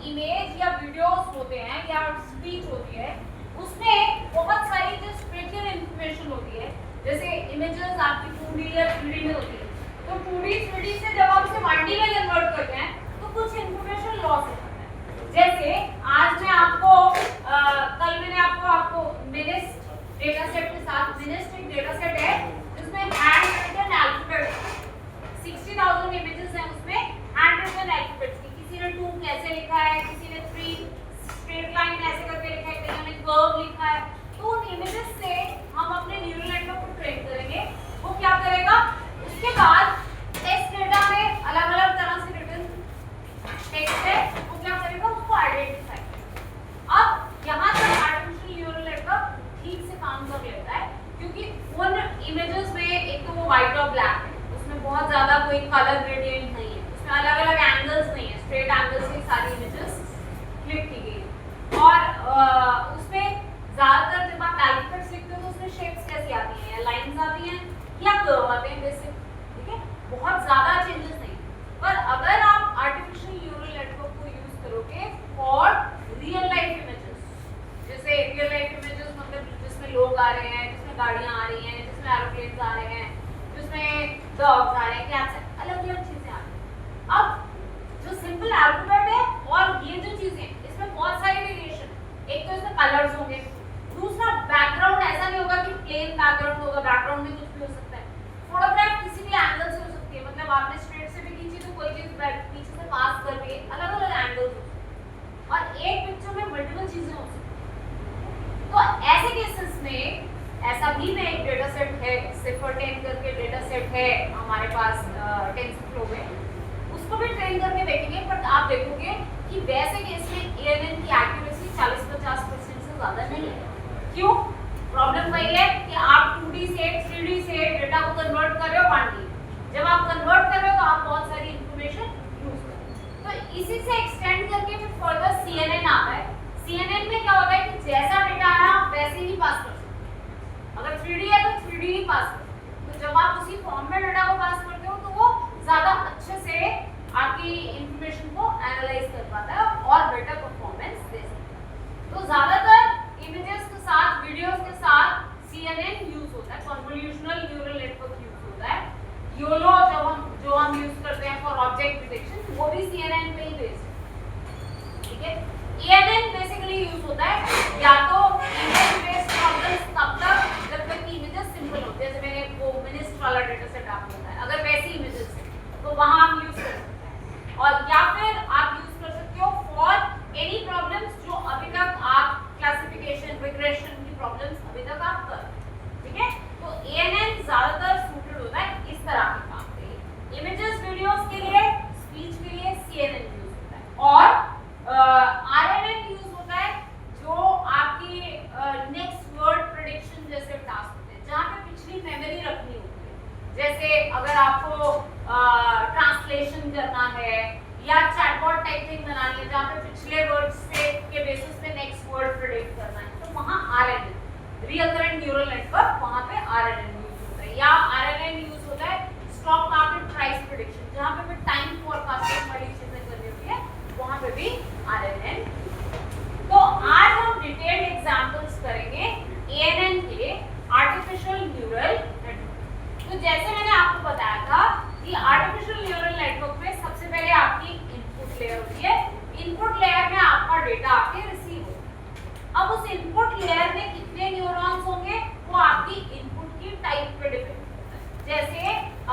Image या videos होते हैं या स्पीच होती है उसमें बहुत सारी जो स्पेशल इंफॉर्मेशन होती है, जैसे इमेजेस आपकी 2D या 3D में होती है, तो 2D 3D से जब आप इसे 1D में कन्वर्ट करते हैं तो कुछ इंफॉर्मेशन लॉस हो जाता है। जैसे आज मैं आपको कल मैंने आपको मिनिस्ट डेटा सेट के साथ, मिनिस्ट एक डेटा सेट है जिसमें हैंड रिटन अल्फाबेट 60,000 इमेजेस हैं, उसमें हैंड रिटन अल्फाबेट्स की किसी ने 2 कैसे लिखा है, किसी ने 3 स्ट्रेट लाइन ऐसे करके लिखा है, किसी ने कर्व लिखा है। तो उन इमेजेस से हम अपने न्यूरल नेटवर्क को ट्रेन करेंगे। वो क्या करेगा, उसके बाद टेक्स्ट डेटा में अलग-अलग तरह से रिटन टेक्स्ट है, वो क्या करेगा, उसको आइडेंटिफाई करेगा। अब यहाँ तक आर्टिफिशियल न्यूरल नेटवर्क ठीक से काम कर लेता है, क्योंकि उन इमेजेस में एक तो वो व्हाइट और ब्लैक है, उसमें बहुत ज्यादा कोई कलर ग्रेडियंट नहीं है, उसमें अलग-अलग एंगल्स नहीं है, स्ट्रेट एंगल्स से सारी इमेजेस क्लिक की गई है। और उसमें ज्यादातर जब आप अल्फाबेट्स लिखते हो तो उसमें शेप्स कैसी आती हैं, या लाइंस आती हैं या कर्व आते हैं बेसिक, ठीक है, बहुत ज्यादा चेंजेस नहीं। पर अगर आप आर्टिफिशियल न्यूरल नेटवर्क को यूज करोगे फॉर रियल लाइफ इमेजेस, जैसे रियल लाइफ इमेजेस मतलब जिसमें लोग आ रहे हैं, जिसमें गाड़ियां आ रही हैं, जिसमें एरोप्लेन्स आ रहे हैं, जिसमें डॉग्स आ रहे हैं, कैट्स, अलग-अलग चीजें आ रही हैं। अब जो सिंपल अल्फाबेट है और ये जो चीजें इसमें बहुत सारी वेरिएशन, एक तो इसमें कलर्स होंगे, दूसरा बैकग्राउंड ऐसा नहीं होगा कि प्लेन बैकग्राउंड होगा, बैकग्राउंड में कुछ भी हो सकता है, फोटोग्राफ किसी भी एंगल से हो सकती है, मतलब आपने स्ट्रेट से भी खींची तो कोई चीज पीछे से पास कर रही है, अलग-अलग एंगल्स हो सकते हैं और एक पिक्चर में मल्टीपल चीजें हो सकती हैं। तो ऐसे केसेस में ऐसा भी में एक डेटा सेट है, सिफर10 करके डेटा सेट है हमारे पास टेंसरफ्लो में, उसको भी ट्रेन करके देखेंगे। पर आप देखोगे कि वैसे केस में ANN की एक्यूरेसी 40-50% से ज्यादा नहीं है। क्यों? प्रॉब्लम वही है कि आप 2D से 3D से डेटा को कन्वर्ट कर रहे हो 1D, जब आप कन्वर्ट कर रहे हो तो आप बहुत सारी इंफॉर्मेशन यूज कर रहे हो। तो इसी से एक्सटेंड करके फिर फर्दर CNN आता है। CNN में क्या होता है कि जैसा डेटा आया आप वैसे ही पास कर सकते हो, अगर 3D है तो 3D ही पास करो, तो जब आप उसी फॉर्म में डेटा को पास करते हो तो वो ज्यादा अच्छे से आपकी इंफॉर्मेशन को एनालाइज कर पाता है और बेटर परफॉर्मेंस दे सकता है। तो ज्यादातर इमेजेस के साथ, वीडियोस के साथ CNN यूज होता है, कन्वोल्यूशनल न्यूरल नेटवर्क यूज होता है। YOLO जो हम यूज करते हैं फॉर ऑब्जेक्ट डिटेक्शन, वो भी CNN पे ही बेस्ड है, ठीक है। ANN बेसिकली यूज होता है या तो इमेज बेस्ड प्रॉब्लम्स तब तक जब तक कि इमेजेस सिंपल हो, जैसे मैंने वो मिनिस्ट वाला डेटा सेट आपको बताया, अगर वैसी इमेजेस है तो वहां हम यूज कर सकते हैं। और या फिर आप यूज कर सकते हो फॉर एनी प्रॉब्लम्स जो अभी तक आप क्लासिफिकेशन, रिग्रेशन की प्रॉब्लम्स अभी तक आप कर, ठीक है। तो ANN ज्यादातर सूटेड होता है इस तरह के काम के लिए। इमेजेस वीडियोस के लिए, स्पीच के लिए CNN यूज होता है और RNN यूज होता है जो आपकी नेक्स्ट वर्ड प्रेडिक्शन जैसे टास्क होते हैं, जहाँ पे पिछली मेमोरी रखनी होती है, जैसे अगर आपको ट्रांसलेशन करना है या चैटबॉट टाइपिंग बनानी है जहाँ पे पिछले वर्ड से के बेसिस पे नेक्स्ट वर्ड प्रेडिक्ट करना है, तो वहाँ RNN, रिकरेंट न्यूरल नेटवर्क, वहाँ पे RNN यूज होता है। या RNN यूज होता है स्टॉक मार्केट प्राइस प्रेडिक्शन, जहाँ पे भी टाइम फोरकास्टिंग वाली चीजें करनी होती है, वहाँ पे भी RNN। तो आज हम डिटेल्ड एग्जांपल्स करेंगे ANN के, आर्टिफिशियल न्यूरल नेटवर्क। तो जैसे मैंने आपको बताया था कि आर्टिफिशियल न्यूरल नेटवर्क में सबसे पहले आपकी इनपुट लेयर होती है, इनपुट लेयर में आपका डेटा आके रिसीव होता है। अब उस इनपुट लेयर में कितने न्यूरॉन्स होंगे वो आपकी इनपुट की टाइप पे डिपेंड करता है। जैसे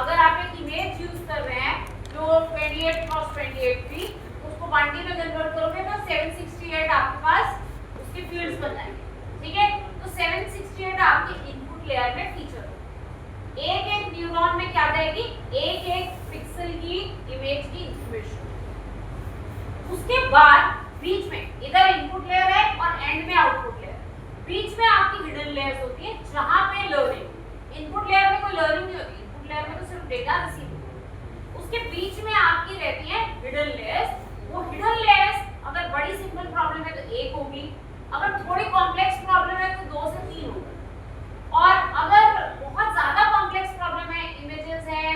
अगर आप एक इमेज यूज कर रहे हैं जो 28x28 थी, उसको 1D में कन्वर्ट करोगे तो 768 आपके पास उसके फील्ड्स बन जाएंगे, ठीक है। तो 768 आपके इनपुट लेयर में फीचर होगा। एक एक न्यूरॉन में क्या जाएगी, एक एक पिक्सल की इमेज की इंफॉर्मेशन। उसके बाद बीच में इधर इनपुट लेयर है और एंड में आउटपुट लेयर, बीच में आपकी हिडन लेयर्स होती है जहां पे लर्निंग, इनपुट लेयर में कोई लर्निंग नहीं होती, इनपुट लेयर में तो सिर्फ डेटा रिसीव होता है। उसके बीच में आपकी रहती है हिडन लेयर्स। वो हिडन लेयर्स अगर बड़ी सिंपल प्रॉब्लम है तो एक होगी, अगर थोड़ी कॉम्प्लेक्स प्रॉब्लम है तो 2 से 3 होगी, और अगर बहुत ज्यादा कॉम्प्लेक्स प्रॉब्लम है, इमेजेस है,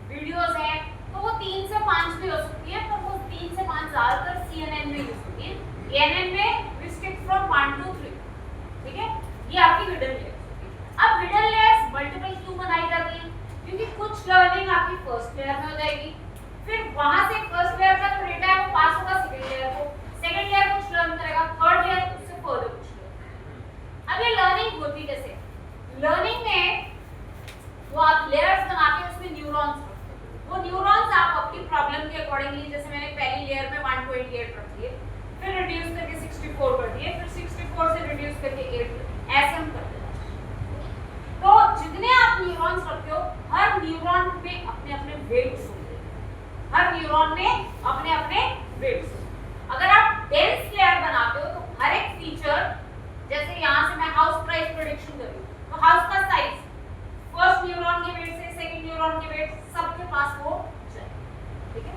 वीडियोस है, तो वो 3 से 5 भी हो सकती है, पर वो 3 से 5 ज्यादातर ENN में यूज होती है। ENN में we stick from 1 to 3, ठीक है, ये आपकी हिडन लेयर्स। अब हिडन लेयर्स मल्टीपल क्यों बनाई जाती है? क्योंकि कुछ लर्निंग आपकी फर्स्ट लेयर में हो जाएगी, फिर वहां से फर्स्ट लेयर का जो डेटा है वो पास होगा सेकंड लेयर को, सेकंड लेयर कुछ लर्न करेगा, थर्ड लेयर उससे फर्दर कुछ लर्न। अब ये लर्निंग होती कैसे? लर्निंग में वो आप लेयर्स बनाते हैं, उसमें न्यूरॉन्स, वो न्यूरॉन्स आप अपनी प्रॉब्लम के अकॉर्डिंगली, जैसे मैंने पहली लेयर में 128 रख दिए, फिर रिड्यूस करके 64 कर दिए, फिर 64 से रिड्यूस करके 8, ऐसे हम करते हैं। तो जितने आप न्यूरॉन्स रखते हो, हर न्यूरॉन में अपने अपने वेट्स होते हैं, हर न्यूरॉन में अपने अपने वेट्स। अगर आप डेंस लेयर बनाते हो तो हर एक फीचर, जैसे यहाँ से मैं हाउस प्राइस प्रेडिक्शन कर रही हूँ, तो हाउस का साइज फर्स्ट न्यूरॉन के वेट से सेकंड न्यूरॉन के वेट सबके पास वो जाए, ठीक है।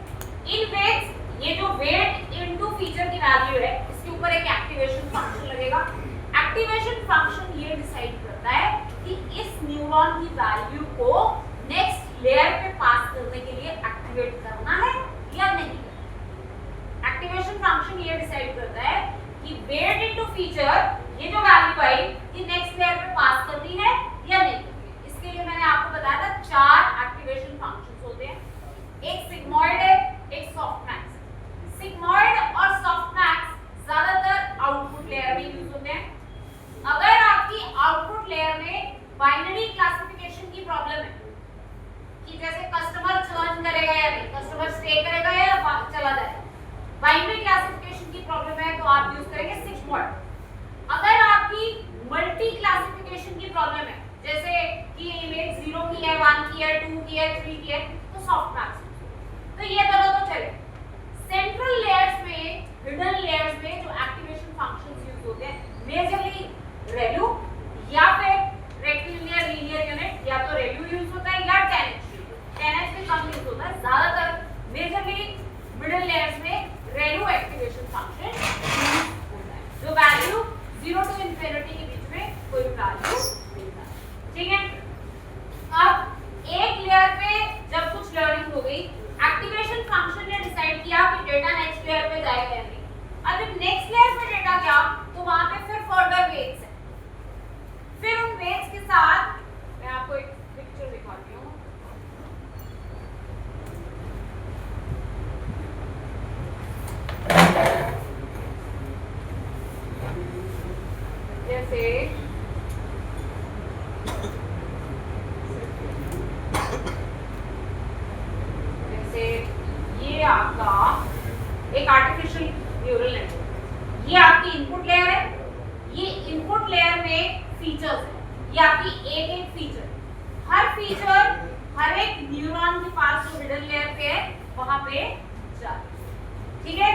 इन वेट्स, ये जो वेट इनटू फीचर की वैल्यू है, इसके ऊपर एक एक्टिवेशन फंक्शन लगेगा। एक्टिवेशन फंक्शन ये डिसाइड करता है कि इस न्यूरॉन की वैल्यू को नेक्स्ट लेयर पे पास करने के लिए एक्टिवेट करना है या नहीं। एक्टिवेशन फंक्शन ये डिसाइड करता है कि वेट इनटू फीचर, ये जो वैल्यू आई, ये नेक्स्ट लेयर पे पास करनी है या नहीं। इसके लिए मैंने आपको बताया था 4 एक्टिवेशन फंक्शंस होते हैं, एक सिग्मॉइड है, एक सॉफ्टमैक्स। सिग्मॉइड और सॉफ्टमैक्स ज्यादातर आउटपुट लेयर में यूज होते हैं। अगर आपकी आउटपुट लेयर में बाइनरी क्लासिफिकेशन की प्रॉब्लम है कि जैसे कस्टमर चर्न करेगा या नहीं, कस्टमर स्टे करेगा या चला जाएगा, बाइनरी क्लासिफिकेशन की प्रॉब्लम है तो आप यूज करेंगे सिग्मॉइड। अगर आपकी मल्टी क्लासिफिकेशन की प्रॉब्लम है, जैसे कि इमेज 0 की है, 1 की है, 2 की है, 3 की है, तो सॉफ्टमैक्स। तो ये दोनों तो चले। सेंट्रल लेयर्स में, हिडन लेयर्स में जो एक्टिवेशन फंक्शंस यूज होते हैं, मेजरली रेलू या फिर रेक्टिलिनियर लीनियर यूनिट, या तो रेलू यूज होता है या 10H। 10H में कम यूज होता है, ज्यादातर मेजरली मिडिल लेयर्स में रेलू एक्टिवेशन फंक्शन यूज होता है, जो वैल्यू 0 to इंफिनिटी के बीच में कोई वैल्यू मिलता है, ठीक है। अब एक लेयर पे जब कुछ लर्निंग हो गई, एक्टिवेशन फंक्शन ने डिसाइड किया कि डेटा नेक्स्ट लेयर पे जाएगा या नहीं। अब जब नेक्स्ट लेयर पे डेटा गया तो वहां पे फिर फर्दर वेट्स है, फिर उन वेट्स के साथ मैं आपको एक पिक्चर दिखाती हूँ। जैसे ये आपका एक आर्टिफिशियल न्यूरल नेटवर्क, ये आपकी इनपुट लेयर है, ये इनपुट लेयर में फीचर्स है, ये आपकी एक एक फीचर, हर फीचर हर एक न्यूरॉन के पास जो हिडन लेयर पे है वहां पे जाती है, ठीक है।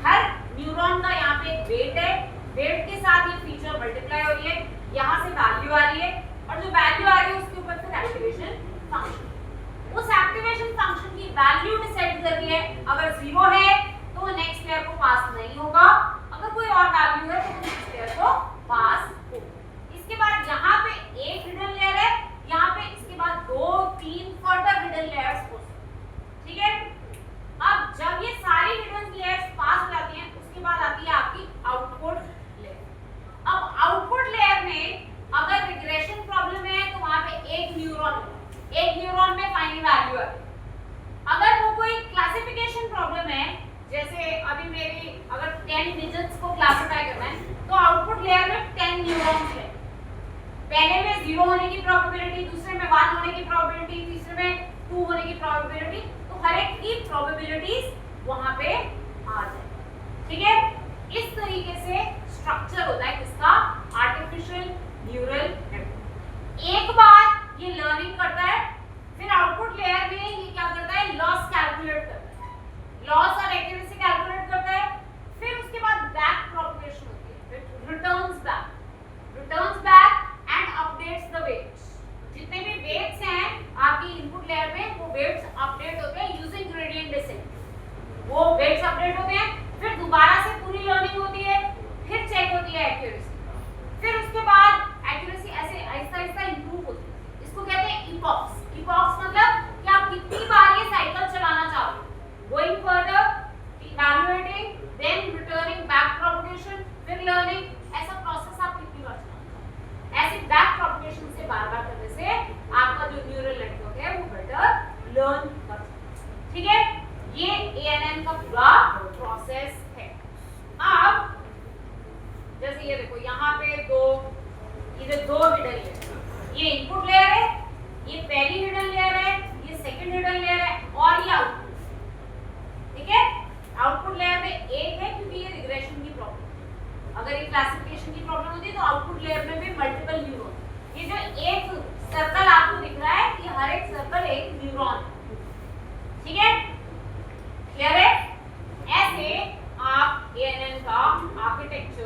हर न्यूरॉन का यहाँ पे एक वेट है, वेट के साथ ये फीचर मल्टीप्लाई हो रही है, यहाँ से वैल्यू आ रही है, और जो वैल्यू आ रही है उसके ऊपर फिर एक्टिवेशन फंक्शन, उस एक्टिवेशन फंक्शन की वैल्यू डिसाइड कर रही है। अगर 0 है तो नेक्स्ट लेयर को पास नहीं होगा, अगर कोई और वैल्यू है तो नेक्स्ट लेयर को पास होगा। इसके बाद यहाँ पे एक हिडन लेयर है, यहाँ पे इसके बाद 2-3 फर्दर हिडन लेयर्स हो सकते हैं, ठीक है। अब जब ये सारी हिडन लेयर्स पास हो जाती हैं, उसके बाद आती है आपकी आउटपुट लेयर। अब आउटपुट लेयर में अगर रिग्रेशन प्रॉब्लम है तो वहां पे एक न्यूरॉन होगा, एक न्यूरॉन में फाइनल वैल्यू है। अगर वो कोई क्लासिफिकेशन प्रॉब्लम है, जैसे अभी मेरी अगर 10 डिजिट्स को क्लासिफाई करना है, तो आउटपुट लेयर में 10 न्यूरॉन्स है, पहले में 0 होने की प्रोबेबिलिटी, दूसरे में 1 होने की प्रोबेबिलिटी, तीसरे में 2 होने की प्रोबेबिलिटी, तो हर एक की प्रोबेबिलिटीज वहां पे आ जाए, ठीक है। इस तरीके से स्ट्रक्चर होता है किसका, आर्टिफिशियल न्यूरल नेटवर्क। एक बार ये लर्निंग करता है, फिर आउटपुट लेयर में ये क्या करता है, लॉस कैलकुलेट करता है, लॉस और एक्यूरेसी कैलकुलेट करता है, फिर उसके बाद बैक प्रोपगेशन होती है, फिर returns back and updates the weights. जितने भी वेट्स हैं आपकी इनपुट लेयर में, वो वेट्स अपडेट होते हैं यूजिंग ग्रेडियंट डिसेंट, वो वेट्स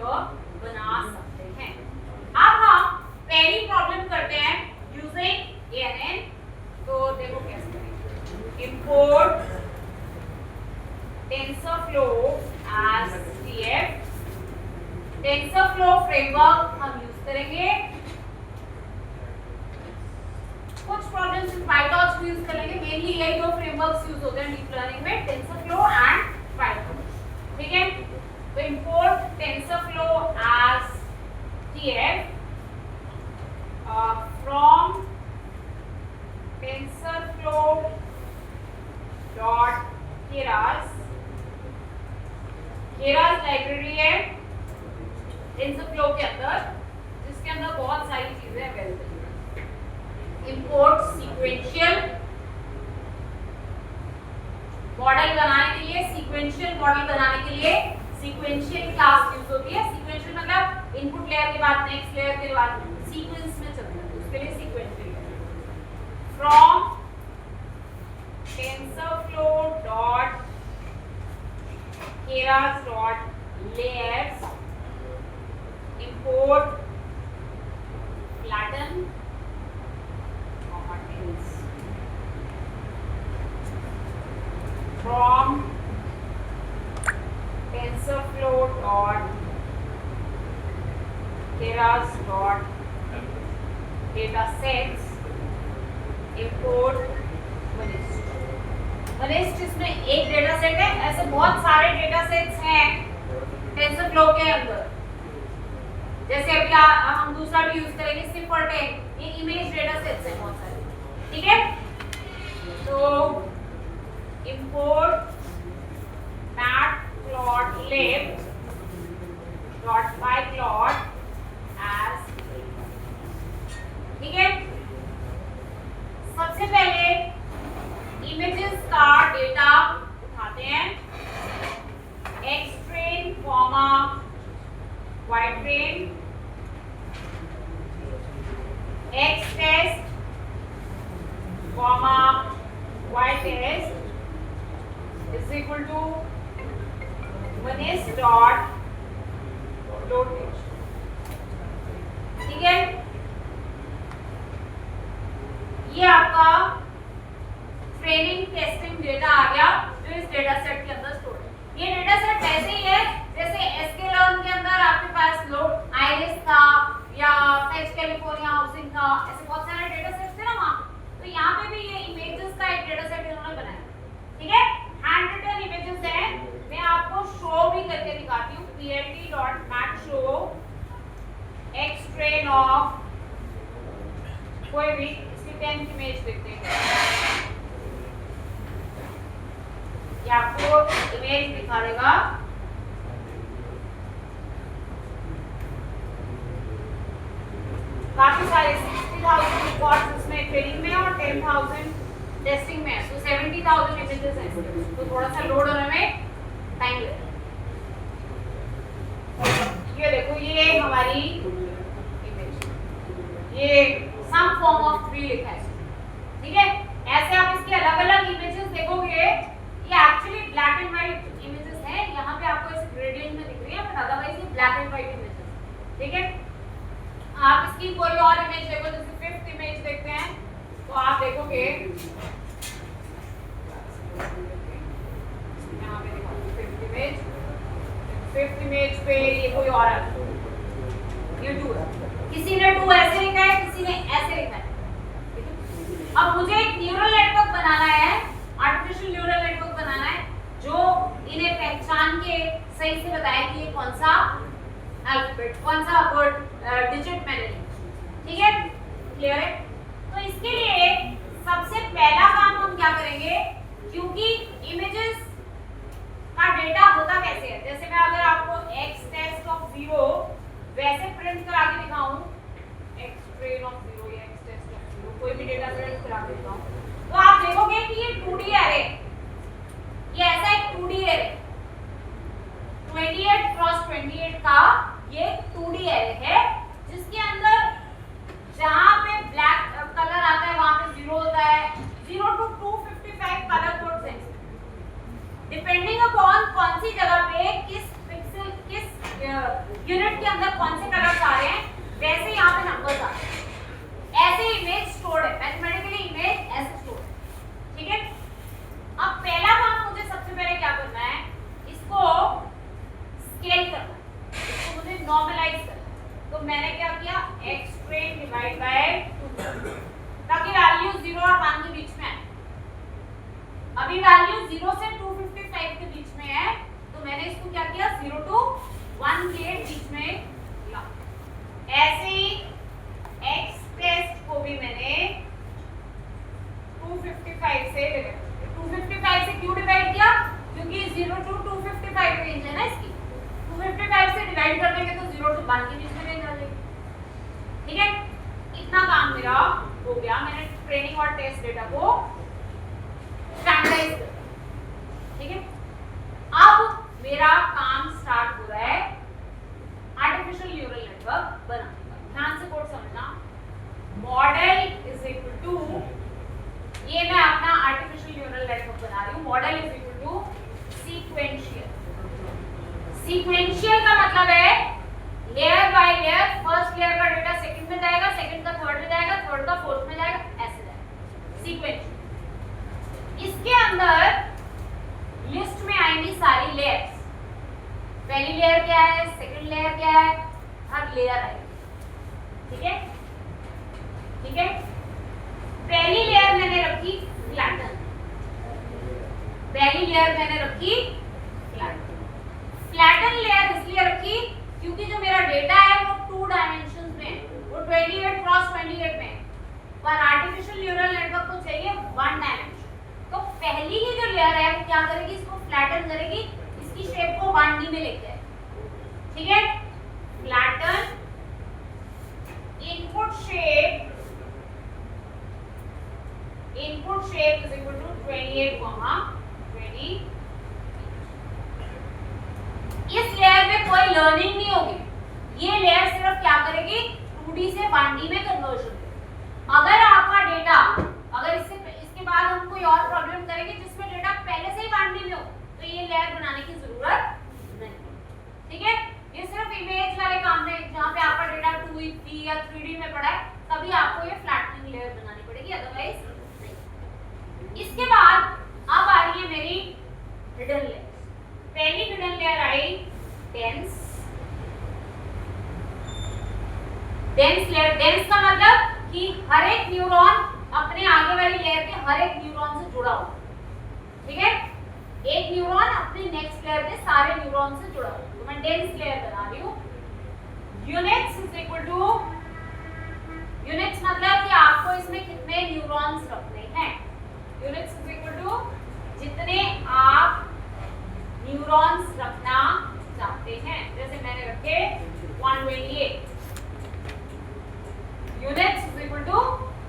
बना सकते हैं। अब हम पहली प्रॉब्लम करते हैं यूजिंग ANN। तो देखो कैसे करेंगे। Import TensorFlow as TF। TensorFlow framework हम यूज करेंगे। कुछ प्रॉब्लम्स में PyTorch भी यूज करेंगे। मेनली यही दो फ्रेमवर्क्स यूज होते हैं डीप लर्निंग में, TensorFlow एंड PyTorch। ठीक है, तो import TensorFlow as TF from TensorFlow dot keras। keras library है TensorFlow के अंदर, जिसके अंदर बहुत सारी चीजें अवेलेबल हैं। इंपोर्ट सीक्वेंशियल मॉडल बनाने के लिए, सीक्वेंशियल मॉडल बनाने के लिए सीक्वेंशियल क्लास यूज होती है। सीक्वेंशियल मतलब इनपुट लेयर के बाद नेक्स्ट लेयर के बाद सीक्वेंस में चलता है, उसके लिए sequential. From TensorFlow dot keras dot layers import flatten models from TensorFlow dot keras dot datasets import वनिस्ट। इसमें एक डेटा सेट है, ऐसे बहुत सारे डेटा सेट्स हैं TensorFlow के अंदर। जैसे अभी हम दूसरा भी यूज करेंगे सिर्फ और टेन, ये इमेज डेटा सेट्स हैं बहुत सारे। ठीक है, तो import matplotlib dot pyplot as। ठीक है, सबसे पहले इमेजेस का डेटा उठाते हैं, xtrain comma ytrain, xtest comma ytest is equal to manist dot loadtest। ठीक है, ये आपका ट्रेनिंग टेस्टिंग डेटा आ गया जो इस डेटा सेट के अंदर स्टोर है। ये डेटा सेट वैसे ही है जैसे sklearn के अंदर आपके पास लोड आइरिस था या फेच कैलिफोर्निया हाउसिंग था, ऐसे बहुत सारे डेटा सेट्स थे ना वहां। तो यहाँ पे भी ये इमेजेस का एक डेटा सेट इन्होंने बनाया। ठीक है, हैंड रिटन इमेजेस है। मैं आपको शो भी करके दिखाती हूँ। plt.matchshow xtrain ऑफ कोई भी, इसकी 10th इमेज देखते हैं। ये आपको इमेज दिखा देगा। काफी सारे 60,000 रिकॉर्ड्स इसमें ट्रेनिंग में और 10,000 टेस्टिंग में है, तो 70,000 इमेजेस हैं। तो थोड़ा सा लोड होने में टाइम लगेगा। ये देखो, ये हमारी इमेज, ये सम फॉर्म ऑफ 3 लिखा है। ठीक है, ऐसे आप इसके अलग-अलग इमेजेस देखोगे। ये actually black and white images हैं, यहाँ पे आपको इस ग्रेडियंट में दिख रही है, बट अदरवाइज ये ब्लैक एंड व्हाइट इमेजेस। ठीक है, आप इसकी कोई और इमेज देखो, जैसे 5th इमेज देखते हैं, तो आप देखोगे यहाँ पे देखो 5th इमेज। 5th इमेज पे ये कोई और है, ये 2 है। किसी ने 2 ऐसे लिखा है, किसी ने ऐसे लिखा है। अब मुझे एक न्यूरल नेटवर्क बनाना है, आर्टिफिशियल न्यूरल नेटवर्क बनाना है जो इन्हें पहचान के सही से बताए कि ये कौन सा अल्फाबेट, कौन सा वर्ड, डिजिट मैंने लिखा। ठीक है, क्लियर है। तो इसके लिए सबसे पहला काम हम क्या करेंगे, क्योंकि इमेजेस का डेटा होता कैसे है, जैसे मैं अगर आपको xtest of 0 वैसे प्रिंट करा के दिखाऊं, xtrain of 0 या xtest of 0 कोई भी डेटा प्रिंट करा के दिखाऊं, तो आप देखोगे कि ये 2D एरे, ये ऐसा एक 2D एरे 28 क्रॉस 28 का ये 2D एरे है, जिसके अंदर जहां पे ब्लैक कलर आता है वहां पे 0 होता है। 0 to 255 कलर कोड्स हैं। डिपेंडिंग अपॉन कौन सी जगह पे किस पिक्सल, किस यूनिट डिवाइड कर देंगे तो 0 से 1 के बीच में रेंज आ जाएगी। ठीक है, इतना काम मेरा हो गया। मैंने ट्रेनिंग और टेस्ट डेटा को स्टैंडर्डाइज कर दिया। ठीक है, अब मेरा काम स्टार्ट हो रहा है आर्टिफिशियल न्यूरल नेटवर्क बनाने का। ध्यान से कोड समझना, मॉडल इज इक्वल टू, ये मैं अपना आर्टिफिशियल न्यूरल नेटवर्क बना रही हूँ, model is equal to sequential. Sequential का मतलब है layer by layer, first layer का डेटा सेकंड में जाएगा, सेकंड का थर्ड में जाएगा, थर्ड का फोर्थ में जाएगा, ऐसे जाएगा सीक्वेंशियल। इसके अंदर लिस्ट में आएंगी सारी लेयर्स। पहली लेयर क्या है, सेकंड लेयर क्या है, हर लेयर आएगी। ठीक है, ठीक है। पहली लेयर मैंने रखी फ्लैटन, पहली लेयर मैंने रखी फ्लैटन। फ्लैटन लेयर इसलिए रखी क्योंकि जो मेरा डेटा है वो 2 डायमेंशंस में है, वो 28 क्रॉस 28 में है, पर आर्टिफिशियल न्यूरल नेटवर्क को चाहिए 1 डायमेंशन। तो पहली ही जो लेयर है वो क्या करेगी, इसको फ्लैटन करेगी, इसकी शेप को 1D में लेके आएगी। ठीक है, flatten input shape is equal to 28, 20। इस लेयर में कोई लर्निंग नहीं होगी, ये लेयर सिर्फ क्या करेगी, 2D से 1D में कन्वर्जन करेगी। अगर आपका डेटा, अगर इसके बाद हम कोई और प्रॉब्लम करेंगे जिसमें डेटा पहले से ही 1D में हो, तो ये लेयर बनाने की जरूरत नहीं। ठीक है, ये सिर्फ इमेज वाले काम में, जहाँ पे आपका डेटा 2D या 3D में पड़ा है, तभी आपको ये फ्लैटनिंग लेयर बनानी पड़ेगी, अदरवाइज नहीं। इसके बाद अब आ रही है मेरी हिडन लेयर। पहली hidden layer I dense. Dense layer, dense का मतलब कि हर एक न्यूरॉन अपने आगे वाली लेयर के हर एक न्यूरॉन से जुड़ा हुआ। ठीक है, एक न्यूरॉन अपने नेक्स्ट लेयर के सारे न्यूरॉन से जुड़ा हुआ, तो मैं डेंस लेयर बना रही हूँ। Units is equal to, units मतलब कि आपको इसमें कितने न्यूरॉन्स रखने हैं। यूनिट्स इज इक्वल टू जितने आप न्यूरॉन्स रखना चाहते हैं। जैसे मैंने रखे 128, यूनिट्स इज इक्वल टू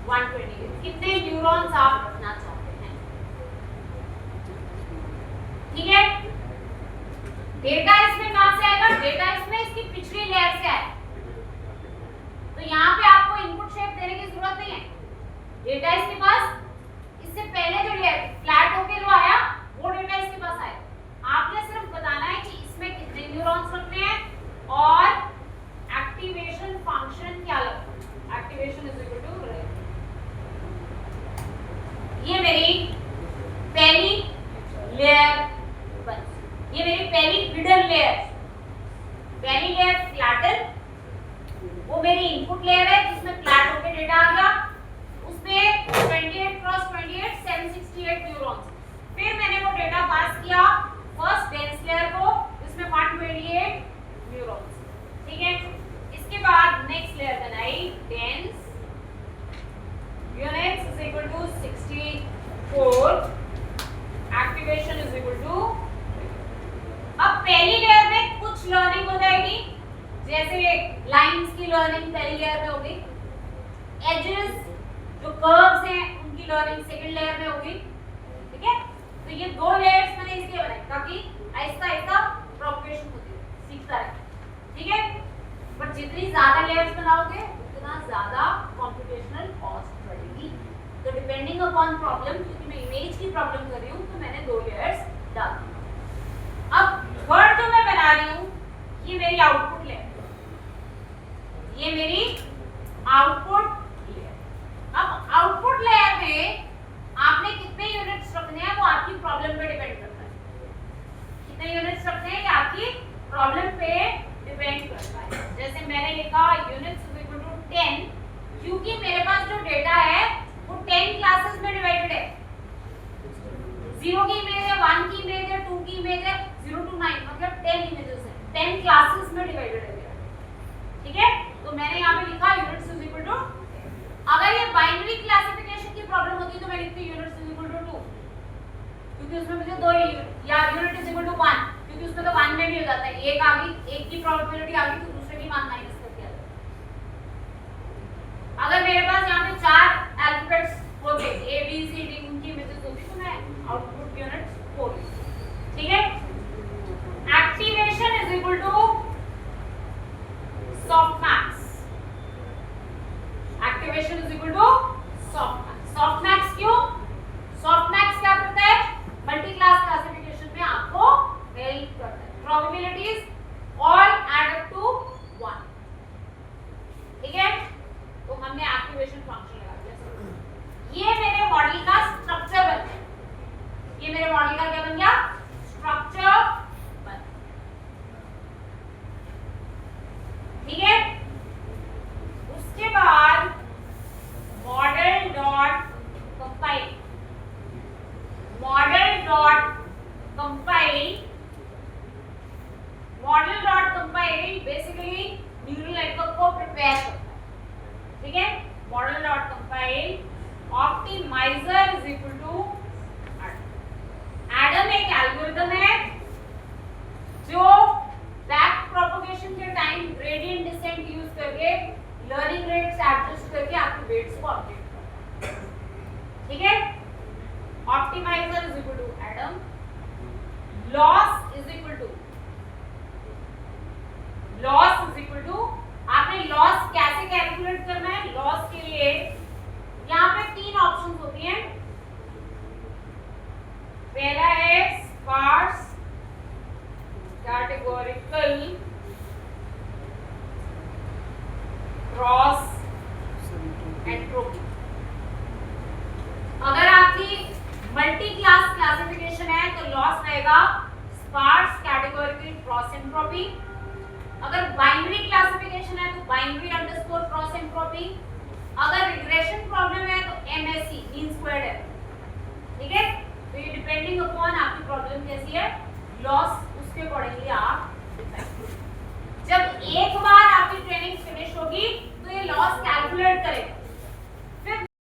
128, कितने न्यूरॉन्स आप रखना चाहते हैं। ठीक है, डेटा इसमें कहां से आएगा, डेटा इसमें इसकी पिछली लेयर से आएगा, तो यहाँ पे आपको इनपुट शेप देने की जरूरत नहीं है। डेटा इसके पास इससे पहले जो लेयर फ्लैट होके जो आया वो डेटा इसके पास आएगा। आपने सिर्फ बताना है कि इसमें कितने न्यूरॉन्स रखने हैं और एक्टिवेशन फंक्शन क्या लगता है। Activation is equal to rate. ये मेरी पहली लेयर बनी, ये मेरी पहली हिडन लेयर। पहली लेयर फ्लैटन, वो मेरी इनपुट लेयर है जिसमें फ्लैट होके डेटा आ गया, उसमें 28 क्रॉस 28 768 न्यूरॉन्स। फिर मैंने वो डेटा पास किया फर्स्ट डेंस लेयर को, जिसमें 128 न्यूरॉन्स। ठीक है, इसके बाद नेक्स्ट लेयर बनाई dense. Units is equal to 64, activation is equal to. अब पहली लेयर में कुछ लर्निंग हो जाएगी, जैसे लाइंस की लर्निंग पहली लेयर में होगी, एजेस जो कर्व्स हैं उनकी लर्निंग सेकंड लेयर में होगी। ठीक है, तो ये 2 लेयर्स मैंने इसलिए बनाई ताकि आहिस्ता आहिस्ता प्रोपगेशन होती है, सीखता है। ठीक है, बट जितनी ज्यादा लेयर्स बनाओगे उतना ज्यादा कंप्यूटेशनल कॉस्ट बढ़ेगी। तो डिपेंडिंग अपॉन प्रॉब्लम, क्योंकि मैं इमेज की प्रॉब्लम कर रही हूँ तो मैंने 2 लेयर्स डाल दी। अब थर्ड जो मैं बना रही हूँ, ये मेरी आउटपुट लेयर, ये मेरी आउटपुट लेयर। अब आउटपुट लेयर में आपने कितने यूनिट्स रखने हैं वो आपकी प्रॉब्लम पे डिपेंड करता है। कितने यूनिट्स रखने हैं ये आपकी प्रॉब्लम पे डिपेंड करता है। जैसे मैंने लिखा यूनिट्स इज इक्वल टू 10, क्योंकि मेरे पास जो डेटा है वो 10 क्लासेस में डिवाइडेड है। 0 की इमेज है, 1 की इमेज है, 2 की इमेज है, 0 to 9 मतलब 10 इमेजेस है, 10 क्लासेस में डिवाइडेड है। ठीक है, तो मैंने यहाँ पे लिखा यूनिट्स इज इक्वल टू। अगर ये बाइनरी क्लासिफिकेशन की प्रॉब्लम होती तो मैं लिखती यूनिट्स इज इक्वल टू 2, क्योंकि उसमें मुझे 2 या यूनिट इज इक्वल टू 1, क्योंकि उसमें तो 1 में भी जाता है, एक आ गई, एक की प्रोबेबिलिटी आ गई तो दूसरे की मान माइनस कर दिया जाता है। अगर मेरे पास यहाँ पे 4 अल्फाबेट्स होते ए बी सी डी, उनकी इमेजेस होती तो मैं आउटपुट यूनिट्स 4, ठीक है। Activation is equal to softmax, activation is equal to softmax. Softmax क्यों? सॉफ्टमैक्स क्या करता है? मल्टी क्लास क्लासिफिकेशन में आपको हेल्प करता है। Probabilities all add up to 1, ठीक है। तो हमने एक्टिवेशन फंक्शन लगा दिया। ये मेरे मॉडल का स्ट्रक्चर बन गया, ये मेरे मॉडल का क्या बन गया? स्ट्रक्चर बन, ठीक है। उसके बाद model dot compile, model dot compile, model dot compile basically neural network को प्रिपेयर करता है, ठीक है। Model dot compile optimizer is equal to Adam, एक एल्गोरिथम है जो बैक प्रोपगेशन के टाइम ग्रेडियंट डिसेंट यूज करके लर्निंग रेट्स एडजस्ट करके आपके वेट्स को अपडेट करता है, ठीक है। Optimizer is equal to Adam, loss is equal to, loss is equal to, आपने लॉस कैसे कैलकुलेट करना है? लॉस के लिए यहाँ पे 3 ऑप्शंस होती हैं। पहला है स्पार्स कैटेगोरिकल क्रॉस एंट्रोपी। अगर आपकी मल्टी क्लास क्लासिफिकेशन है तो लॉस रहेगा स्पार्स कैटेगोरिकल क्रॉस एंट्रोपी। अगर बाइनरी क्लासिफिकेशन है तो बाइनरी अंडरस्कोर क्रॉस एंट्रोपी। अगर रिग्रेशन प्रॉब्लम है तो एमएससी मीन स्क्वायर्ड एरर, ठीक है। तो ये डिपेंडिंग अपॉन आपकी प्रॉब्लम कैसी है, लॉस उसके अकॉर्डिंगली आप डिसाइड। जब एक बार आपकी ट्रेनिंग फिनिश होगी तो ये लॉस कैलकुलेट करेगा,